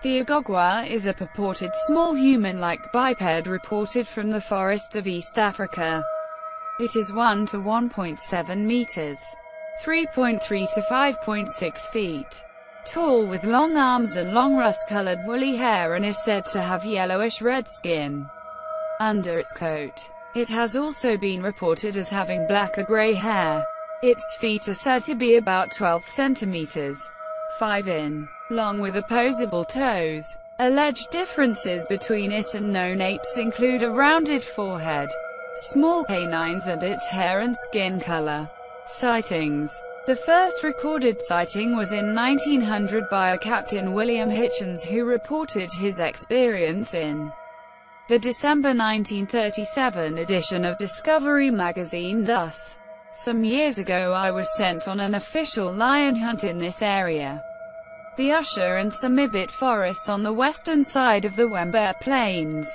The Agogwe is a purported small human-like biped reported from the forests of East Africa. It is 1 to 1.7 meters, 3.3 to 5.6 feet, tall with long arms and long rust-colored woolly hair, and is said to have yellowish-red skin under its coat. It has also been reported as having black or gray hair. Its feet are said to be about 12 centimeters, 5 in, long with opposable toes. Alleged differences between it and known apes include a rounded forehead, small canines, and its hair and skin color. Sightings. The first recorded sighting was in 1900 by a Captain William Hitchens, who reported his experience in the December 1937 edition of Discovery magazine. Thus, some years ago I was sent on an official lion hunt in this area, the Usher and Samibit forests on the western side of the Wemba Plains,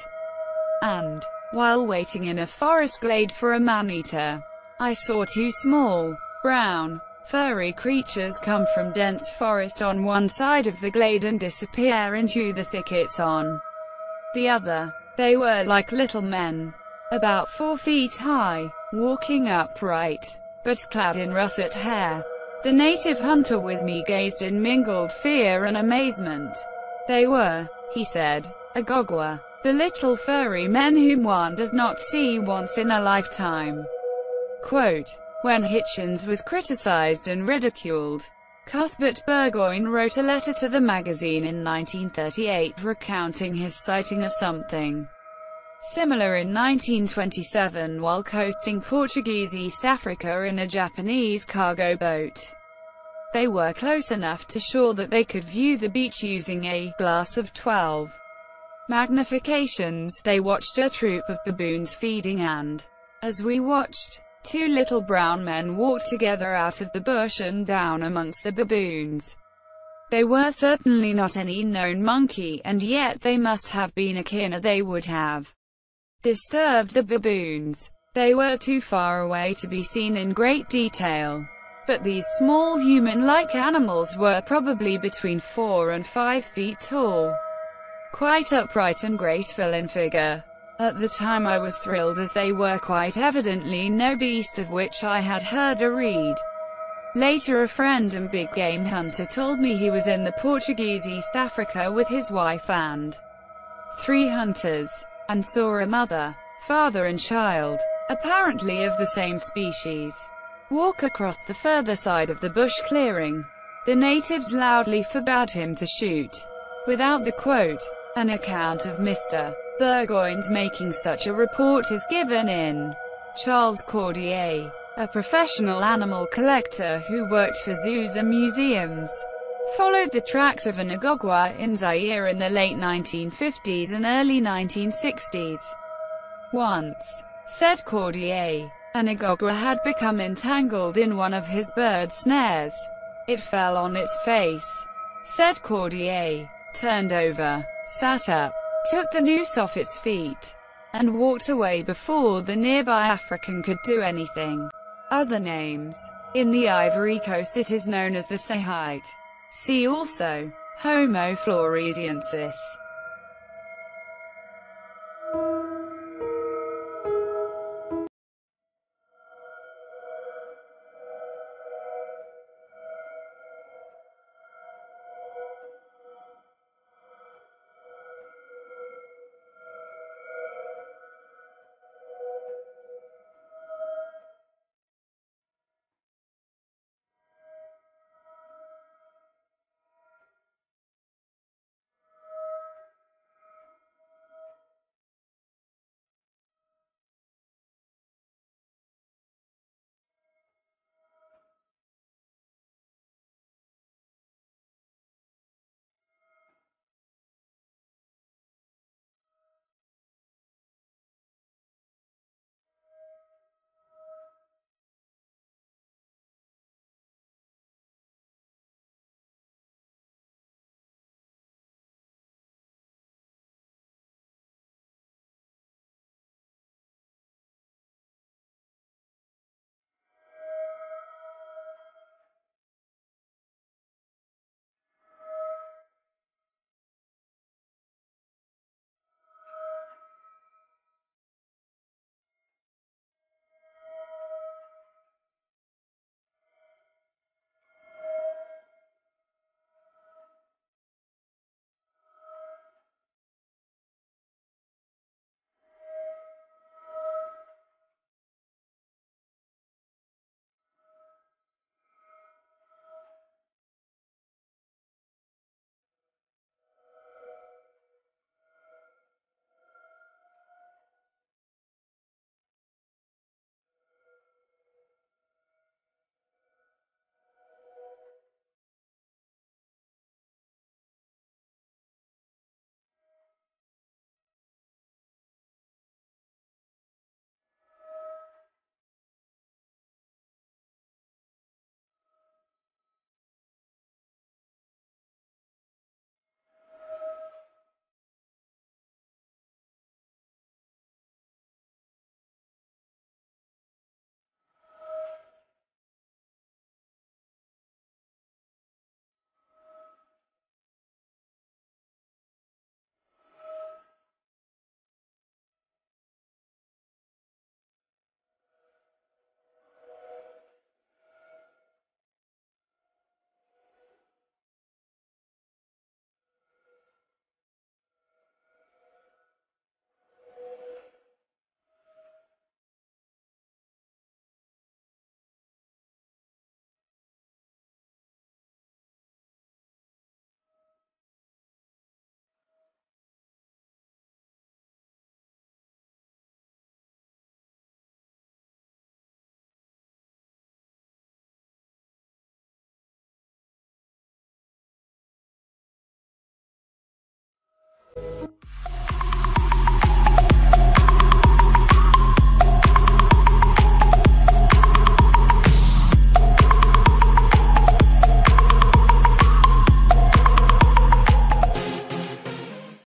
and, while waiting in a forest glade for a man-eater, I saw two small, brown, furry creatures come from dense forest on one side of the glade and disappear into the thickets on the other. They were like little men, about 4 feet high, walking upright, but clad in russet hair. The native hunter with me gazed in mingled fear and amazement. They were, he said, Agogwe, the little furry men whom one does not see once in a lifetime. Quote, when Hitchens was criticized and ridiculed, Cuthbert Burgoyne wrote a letter to the magazine in 1938 recounting his sighting of something similar in 1927 while coasting Portuguese East Africa in a Japanese cargo boat. They were close enough to shore that they could view the beach using a glass of 12 magnifications. They watched a troop of baboons feeding, and, as we watched, two little brown men walked together out of the bush and down amongst the baboons. They were certainly not any known monkey, and yet they must have been akin, or they would have disturbed the baboons. They were too far away to be seen in great detail, but these small human-like animals were probably between 4 and 5 feet tall, quite upright and graceful in figure. At the time I was thrilled, as they were quite evidently no beast of which I had heard or read. Later a friend and big game hunter told me he was in the Portuguese East Africa with his wife and 3 hunters, and saw a mother, father and child, apparently of the same species, walk across the further side of the bush clearing. The natives loudly forbade him to shoot. Without the quote, an account of Mr. Burgoyne's making such a report is given in Charles Cordier, a professional animal collector who worked for zoos and museums, followed the tracks of an Agogwe in Zaire in the late 1950s and early 1960s. Once, said Cordier, an Agogwe had become entangled in one of his bird snares. It fell on its face, said Cordier, turned over, sat up, took the noose off its feet, and walked away before the nearby African could do anything. Other names. In the Ivory Coast it is known as the Sahite. See also Homo floresiensis.